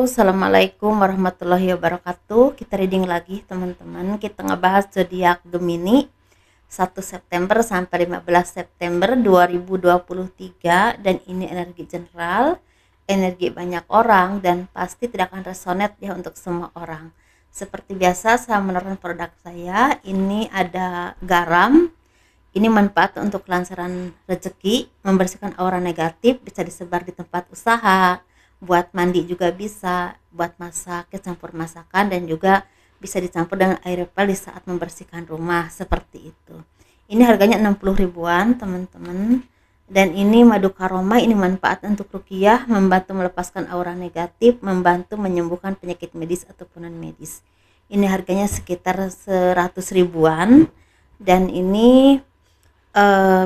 Assalamualaikum warahmatullahi wabarakatuh. Kita reading lagi teman-teman. Kita ngebahas zodiak Gemini 1 September sampai 15 September 2023, dan ini energi general, energi banyak orang, dan pasti tidak akan resonate ya untuk semua orang. Seperti biasa saya menaruh produk saya. Ini ada garam. Ini manfaat untuk kelancaran rezeki, membersihkan aura negatif, bisa disebar di tempat usaha, buat mandi juga bisa, buat masak, campur masakan, dan juga bisa dicampur dengan air pel di saat membersihkan rumah, seperti itu. Ini harganya 60 ribuan teman-teman. Dan ini madu karoma, ini manfaat untuk ruqyah, membantu melepaskan aura negatif, membantu menyembuhkan penyakit medis ataupun non medis. Ini harganya sekitar 100 ribuan. Dan ini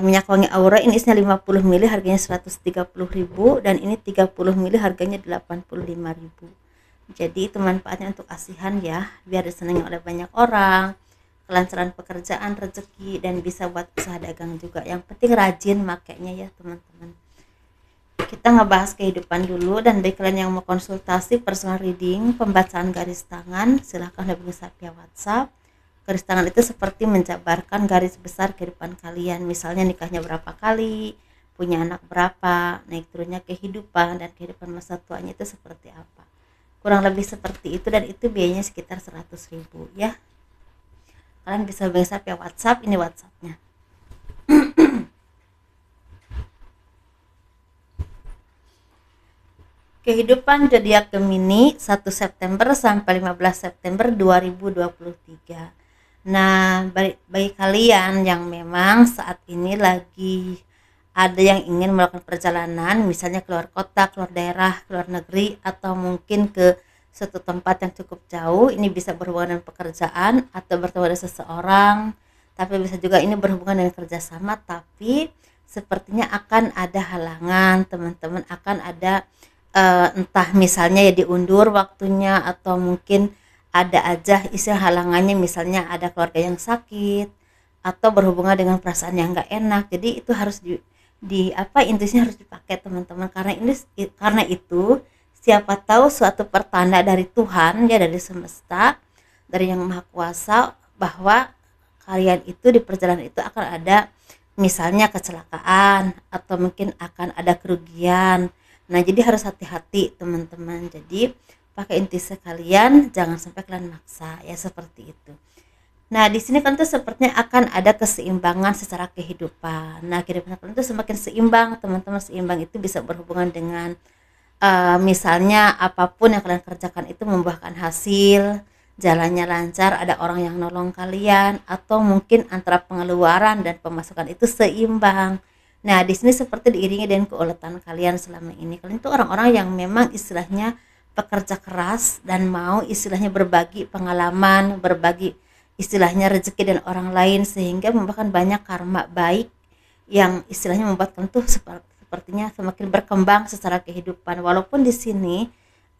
minyak wangi aura, ini isinya 50 ml, harganya 130.000, dan ini 30 ml harganya 85.000. Jadi itu manfaatnya untuk asihan ya, biar disenangi oleh banyak orang, kelancaran pekerjaan, rezeki, dan bisa buat usaha dagang juga. Yang penting rajin makainya ya teman-teman. Kita ngebahas kehidupan dulu, dan bagi kalian yang mau konsultasi personal reading, pembacaan garis tangan, silahkan hubungi saya via WhatsApp. Garis tangan itu seperti menjabarkan garis besar kehidupan kalian, misalnya nikahnya berapa kali, punya anak berapa, naik turunnya kehidupan, dan kehidupan masa tuanya itu seperti apa. Kurang lebih seperti itu, dan itu biayanya sekitar 100.000 ya. Kalian bisa hubungi saya via WhatsApp, ini WhatsAppnya. Kehidupan zodiak Gemini 1 September sampai 15 September 2023. Nah, bagi kalian yang memang saat ini lagi ada yang ingin melakukan perjalanan, misalnya keluar kota, keluar daerah, keluar negeri, atau mungkin ke suatu tempat yang cukup jauh, ini bisa berhubungan dengan pekerjaan atau bertemu dengan seseorang, tapi bisa juga ini berhubungan dengan kerjasama, tapi sepertinya akan ada halangan, teman-teman, akan ada entah misalnya ya diundur waktunya, atau mungkin ada aja istilah halangannya, misalnya ada keluarga yang sakit atau berhubungan dengan perasaan yang nggak enak. Jadi itu harus di apa, intinya harus dipakai teman-teman, karena itu siapa tahu suatu pertanda dari Tuhan ya, dari semesta, dari yang maha kuasa, bahwa kalian itu di perjalanan itu akan ada misalnya kecelakaan, atau mungkin akan ada kerugian. Nah, jadi harus hati-hati teman-teman. Jadi pakai inti sekalian, jangan sampai kalian maksa ya, seperti itu. Nah, di sini kan tuh sepertinya akan ada keseimbangan secara kehidupan. Nah, kehidupan kalian tuh semakin seimbang teman-teman. Seimbang itu bisa berhubungan dengan misalnya apapun yang kalian kerjakan itu membuahkan hasil, jalannya lancar, ada orang yang nolong kalian, atau mungkin antara pengeluaran dan pemasukan itu seimbang. Nah, di sini seperti diiringi dengan keuletan kalian selama ini. Kalian itu orang-orang yang memang istilahnya pekerja keras, dan mau istilahnya berbagi pengalaman, berbagi istilahnya rezeki dan orang lain, sehingga membuahkan banyak karma baik yang istilahnya membuat kalian tuh sepertinya semakin berkembang secara kehidupan. Walaupun di sini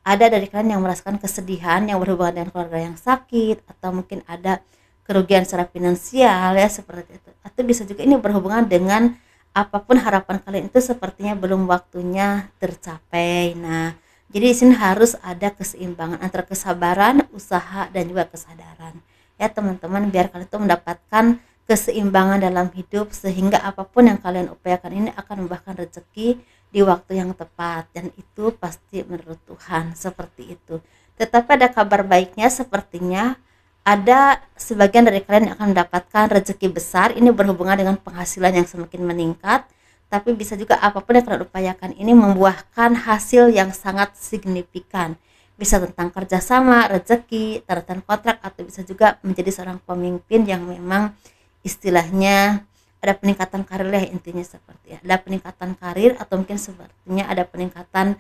ada dari kalian yang merasakan kesedihan yang berhubungan dengan keluarga yang sakit, atau mungkin ada kerugian secara finansial ya, seperti itu. Atau bisa juga ini berhubungan dengan apapun harapan kalian itu sepertinya belum waktunya tercapai. Nah, jadi di sini harus ada keseimbangan antara kesabaran, usaha, dan juga kesadaran. Ya teman-teman, biar kalian itu mendapatkan keseimbangan dalam hidup, sehingga apapun yang kalian upayakan ini akan membuahkan rezeki di waktu yang tepat, dan itu pasti menurut Tuhan, seperti itu. Tetapi ada kabar baiknya, sepertinya ada sebagian dari kalian yang akan mendapatkan rezeki besar. Ini berhubungan dengan penghasilan yang semakin meningkat, tapi bisa juga apapun yang kalian upayakan ini membuahkan hasil yang sangat signifikan. Bisa tentang kerjasama, rezeki, tanda tangan kontrak, atau bisa juga menjadi seorang pemimpin yang memang istilahnya ada peningkatan karir ya, intinya seperti ya. Ada peningkatan karir, atau mungkin sepertinya ada peningkatan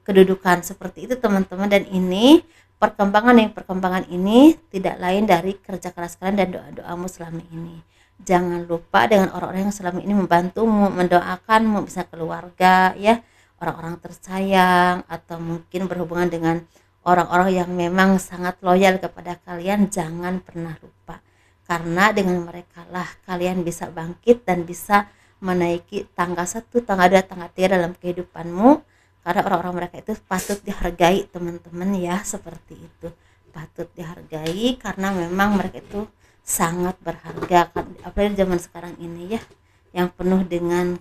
kedudukan, seperti itu teman-teman. Dan ini perkembangan ini tidak lain dari kerja keras kalian dan doa-doamu selama ini. Jangan lupa dengan orang-orang yang selama ini membantumu, mendoakanmu, bisa keluarga ya, orang-orang tersayang, atau mungkin berhubungan dengan orang-orang yang memang sangat loyal kepada kalian. Jangan pernah lupa, karena dengan mereka lah kalian bisa bangkit dan bisa menaiki tangga 1, tangga 2, tangga 3 dalam kehidupanmu. karena orang-orang mereka itu patut dihargai teman-teman ya, seperti itu. Patut dihargai karena memang mereka itu sangat berharga kan, apalagi zaman sekarang ini ya, yang penuh dengan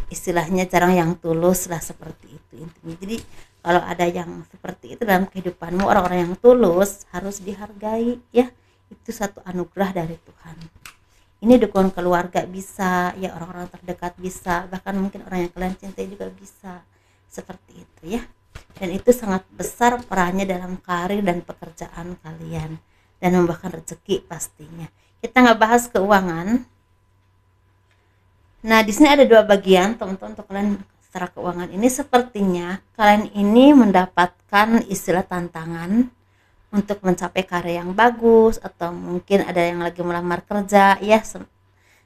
istilahnya jarang yang tulus lah, seperti itu intinya. Jadi kalau ada yang seperti itu dalam kehidupanmu, orang-orang yang tulus harus dihargai ya, itu satu anugerah dari Tuhan. Ini dukungan keluarga bisa ya, orang-orang terdekat bisa, bahkan mungkin orang yang kalian cintai juga bisa, seperti itu ya. Dan itu sangat besar perannya dalam karir dan pekerjaan kalian, dan membawakan rezeki pastinya. Kita nggak bahas keuangan. Nah, di sini ada dua bagian teman-teman untuk kalian secara keuangan. Ini sepertinya kalian ini mendapatkan istilah tantangan untuk mencapai karya yang bagus, atau mungkin ada yang lagi melamar kerja ya,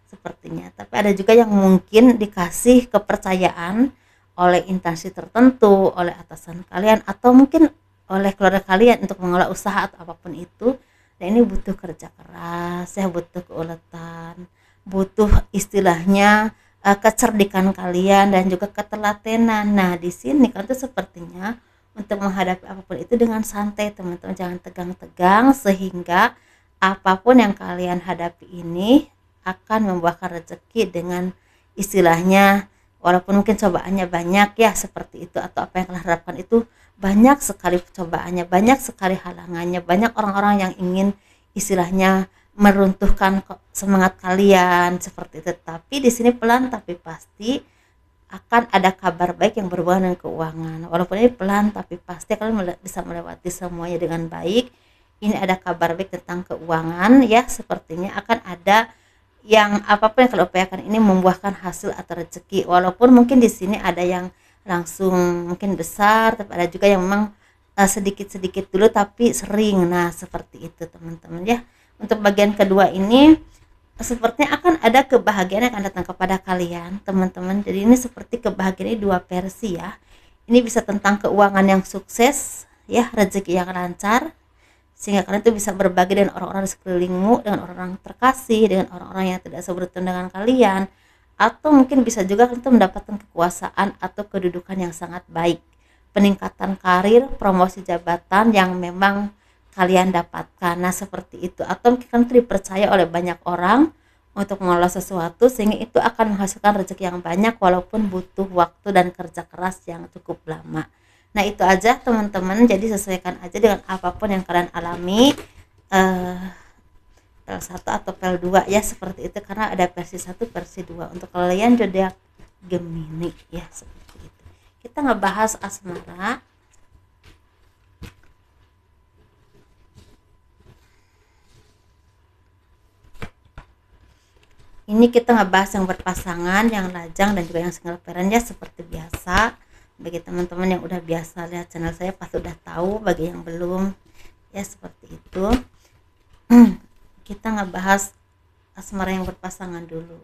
sepertinya. Tapi ada juga yang mungkin dikasih kepercayaan oleh instansi tertentu, oleh atasan kalian, atau mungkin oleh keluarga kalian untuk mengelola usaha atau apapun itu. Dan ini butuh kerja keras ya, butuh keuletan, butuh istilahnya kecerdikan kalian dan juga ketelatenan. Nah, di sini kan tuh sepertinya untuk menghadapi apapun itu dengan santai teman-teman, jangan tegang-tegang, sehingga apapun yang kalian hadapi ini akan membuahkan rezeki dengan istilahnya, walaupun mungkin cobaannya banyak ya, seperti itu, atau apa yang kalian harapkan itu banyak sekali cobaannya, banyak sekali halangannya, banyak orang-orang yang ingin istilahnya meruntuhkan semangat kalian, seperti itu. Tapi di sini pelan tapi pasti akan ada kabar baik yang berhubungan dengan keuangan. Walaupun ini pelan tapi pasti kalian bisa melewati semuanya dengan baik. Ini ada kabar baik tentang keuangan ya, sepertinya akan ada yang apapun yang kalian upayakan ini membuahkan hasil atau rezeki. Walaupun mungkin di sini ada yang langsung mungkin besar, tapi ada juga yang memang sedikit-sedikit dulu tapi sering. Nah, seperti itu teman-teman ya. Untuk bagian kedua ini sepertinya akan ada kebahagiaan yang akan datang kepada kalian teman-teman. Jadi ini seperti kebahagiaan ini dua versi ya. Ini bisa tentang keuangan yang sukses ya, rezeki yang lancar, sehingga kalian tuh bisa berbagi dengan orang-orang di sekelilingmu, dengan orang-orang terkasih, dengan orang-orang yang tidak seberuntung dengan kalian. Atau mungkin bisa juga kalian tuh mendapatkan kekuasaan atau kedudukan yang sangat baik, peningkatan karir, promosi jabatan yang memang kalian dapatkan. Nah, seperti itu. Atau mungkin kalian dipercaya oleh banyak orang untuk mengelola sesuatu, sehingga itu akan menghasilkan rezeki yang banyak walaupun butuh waktu dan kerja keras yang cukup lama. Nah, itu aja teman-teman. Jadi sesuaikan aja dengan apapun yang kalian alami, pel 1 atau pel 2 ya, seperti itu, karena ada versi 1 versi 2 untuk kalian zodiak Gemini ya, seperti itu. Kita ngebahas asmara. Ini kita ngebahas yang berpasangan, yang lajang, dan juga yang single parent ya, seperti biasa. Bagi teman-teman yang udah biasa lihat channel saya pasti udah tahu, bagi yang belum ya seperti itu. Kita ngebahas asmara yang berpasangan dulu.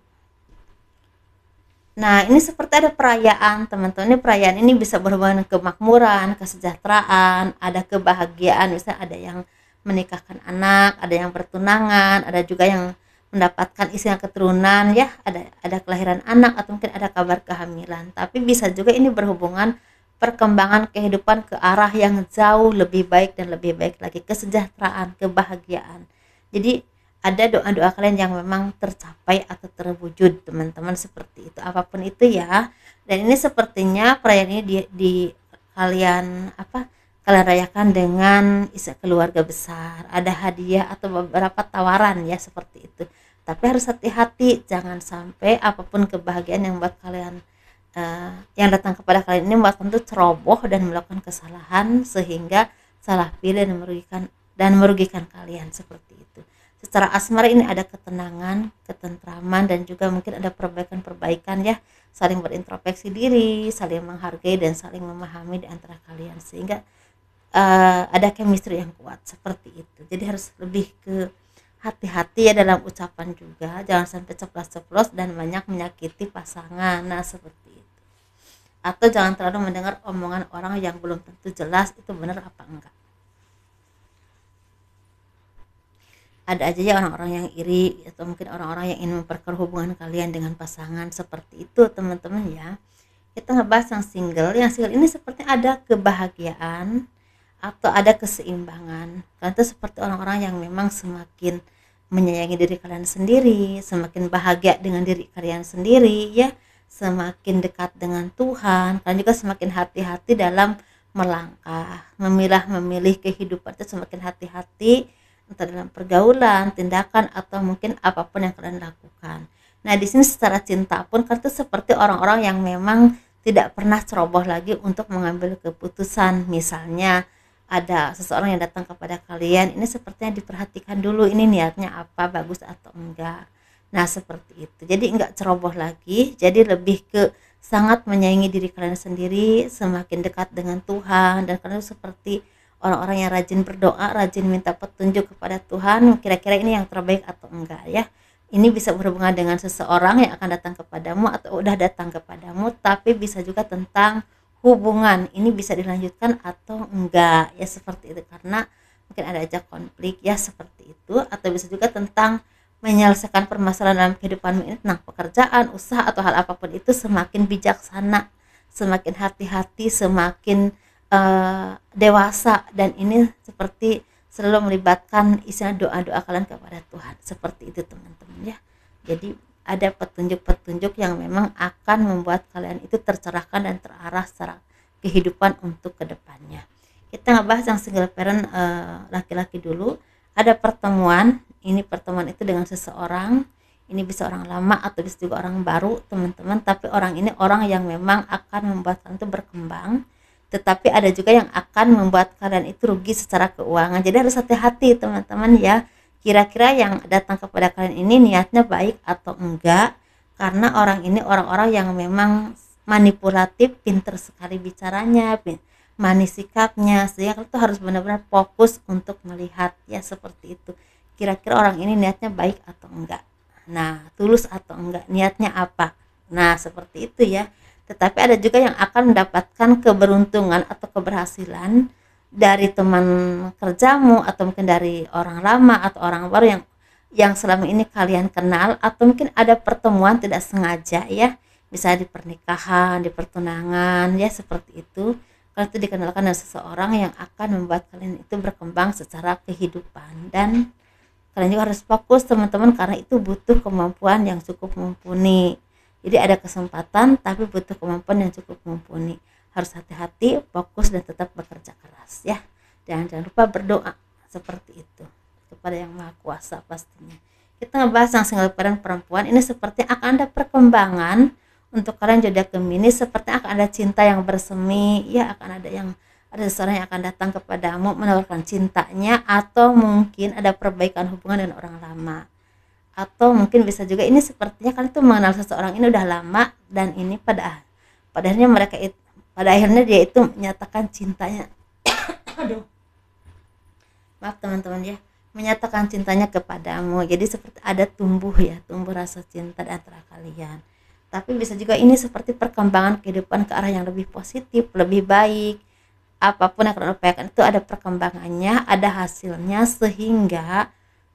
Nah, ini seperti ada perayaan teman-teman. Ini perayaan ini bisa berhubungan dengan kemakmuran, kesejahteraan, ada kebahagiaan, misalnya ada yang menikahkan anak, ada yang bertunangan, ada juga yang mendapatkan istilah keturunan ya, ada kelahiran anak, atau mungkin ada kabar kehamilan. Tapi bisa juga ini berhubungan perkembangan kehidupan ke arah yang jauh lebih baik dan lebih baik lagi, kesejahteraan, kebahagiaan. Jadi ada doa-doa kalian yang memang tercapai atau terwujud teman-teman, seperti itu, apapun itu ya. Dan ini sepertinya perayaan ini di kalian kalian rayakan dengan istilah keluarga besar, ada hadiah atau beberapa tawaran ya, seperti itu. Tapi harus hati-hati, jangan sampai apapun kebahagiaan yang buat kalian yang datang kepada kalian ini membuat kalian tuh ceroboh dan melakukan kesalahan sehingga salah pilih dan merugikan kalian, seperti itu. Secara asmara ini ada ketenangan, ketentraman, dan juga mungkin ada perbaikan-perbaikan ya, saling berintrospeksi diri, saling menghargai dan saling memahami di antara kalian, sehingga ada chemistry yang kuat, seperti itu. Jadi harus lebih ke hati-hati ya dalam ucapan juga, jangan sampai ceplos-ceplos dan banyak menyakiti pasangan. Nah, seperti itu. Atau jangan terlalu mendengar omongan orang yang belum tentu jelas itu benar apa enggak. Ada aja ya orang-orang yang iri, atau mungkin orang-orang yang ingin memperkeruh hubungan kalian dengan pasangan, seperti itu teman-teman ya. Kita ngebahas yang single. Yang single ini seperti ada kebahagiaan atau ada keseimbangan. Kalian itu seperti orang-orang yang memang semakin menyayangi diri kalian sendiri, semakin bahagia dengan diri kalian sendiri ya, semakin dekat dengan Tuhan. Kalian juga semakin hati-hati dalam melangkah, memilih kehidupan itu semakin hati-hati, entah dalam pergaulan, tindakan atau mungkin apapun yang kalian lakukan. Nah, di sini secara cinta pun kan itu seperti orang-orang yang memang tidak pernah ceroboh lagi untuk mengambil keputusan. Misalnya ada seseorang yang datang kepada kalian, ini sepertinya diperhatikan dulu ini niatnya apa, bagus atau enggak. Nah, seperti itu. Jadi enggak ceroboh lagi, jadi lebih ke sangat menyayangi diri kalian sendiri, semakin dekat dengan Tuhan, dan kalian seperti orang-orang yang rajin berdoa, rajin minta petunjuk kepada Tuhan, kira-kira ini yang terbaik atau enggak ya. Ini bisa berhubungan dengan seseorang yang akan datang kepadamu atau udah datang kepadamu, tapi bisa juga tentang hubungan. Ini bisa dilanjutkan atau enggak ya, seperti itu, karena mungkin ada aja konflik ya, seperti itu. Atau bisa juga tentang menyelesaikan permasalahan dalam kehidupanmu ini, tentang pekerjaan, usaha atau hal apapun itu, semakin bijaksana, semakin hati-hati, semakin dewasa, dan ini seperti selalu melibatkan istilah doa-doa kalian kepada Tuhan, seperti itu teman-teman ya. Jadi ada petunjuk-petunjuk yang memang akan membuat kalian itu tercerahkan dan terarah secara kehidupan untuk kedepannya. Kita ngebahas yang single parent laki-laki dulu. Ada pertemuan, ini pertemuan itu dengan seseorang, ini bisa orang lama atau bisa juga orang baru teman-teman, tapi orang ini orang yang memang akan membuat kalian itu berkembang, tetapi ada juga yang akan membuat kalian itu rugi secara keuangan. Jadi harus hati-hati teman-teman ya, kira-kira yang datang kepada kalian ini niatnya baik atau enggak, karena orang ini orang-orang yang memang manipulatif, pinter sekali bicaranya, manis sikapnya, sehingga kalian tuh harus benar-benar fokus untuk melihat ya, seperti itu, kira-kira orang ini niatnya baik atau enggak, nah tulus atau enggak, niatnya apa, nah seperti itu ya. Tetapi ada juga yang akan mendapatkan keberuntungan atau keberhasilan dari teman kerjamu, atau mungkin dari orang lama atau orang baru yang selama ini kalian kenal, atau mungkin ada pertemuan tidak sengaja ya, bisa di pernikahan, di pertunangan ya, seperti itu. Kalian itu dikenalkan dengan seseorang yang akan membuat kalian itu berkembang secara kehidupan, dan kalian juga harus fokus teman-teman, karena itu butuh kemampuan yang cukup mumpuni. Jadi ada kesempatan tapi butuh kemampuan yang cukup mumpuni. Harus hati-hati, fokus, dan tetap bekerja keras ya. Jangan lupa berdoa seperti itu kepada Yang Maha Kuasa pastinya. Kita ngebahas yang single parent perempuan, ini seperti akan ada perkembangan untuk kalian zodiak Gemini, seperti akan ada cinta yang bersemi ya, akan ada seseorang yang akan datang kepadamu menawarkan cintanya, atau mungkin ada perbaikan hubungan dengan orang lama. Atau mungkin bisa juga ini sepertinya kalian tuh mengenal seseorang ini udah lama, dan ini pada akhirnya pada akhirnya dia itu menyatakan cintanya aduh maaf teman-teman ya, menyatakan cintanya kepadamu. Jadi seperti ada tumbuh rasa cinta di antara kalian. Tapi bisa juga ini seperti perkembangan kehidupan ke arah yang lebih positif, lebih baik. Apapun yang kalian upayakan itu ada perkembangannya, ada hasilnya, sehingga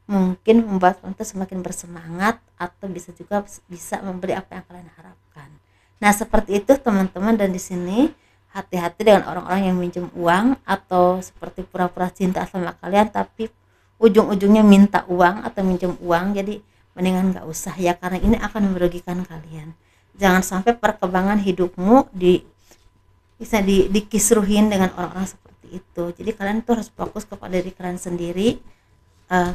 mungkin membuat kalian semakin bersemangat, atau bisa juga bisa memberi apa yang kalian harapkan. Nah, seperti itu teman-teman, dan di sini hati-hati dengan orang-orang yang minjem uang, atau seperti pura-pura cinta sama kalian tapi ujung-ujungnya minta uang atau minjem uang. Jadi mendingan nggak usah ya, karena ini akan merugikan kalian. Jangan sampai perkembangan hidupmu bisa dikisruhin dengan orang-orang seperti itu. Jadi kalian tuh harus fokus kepada diri kalian sendiri,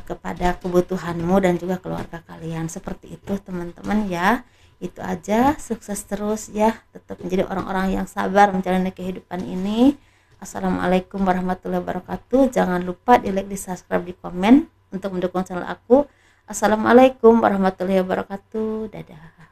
kepada kebutuhanmu dan juga keluarga kalian. Seperti itu teman-teman ya. Itu aja, sukses terus ya, tetap menjadi orang-orang yang sabar menjalani kehidupan ini. Assalamualaikum warahmatullahi wabarakatuh. Jangan lupa di like, di subscribe, di komen untuk mendukung channel aku. Assalamualaikum warahmatullahi wabarakatuh. Dadah.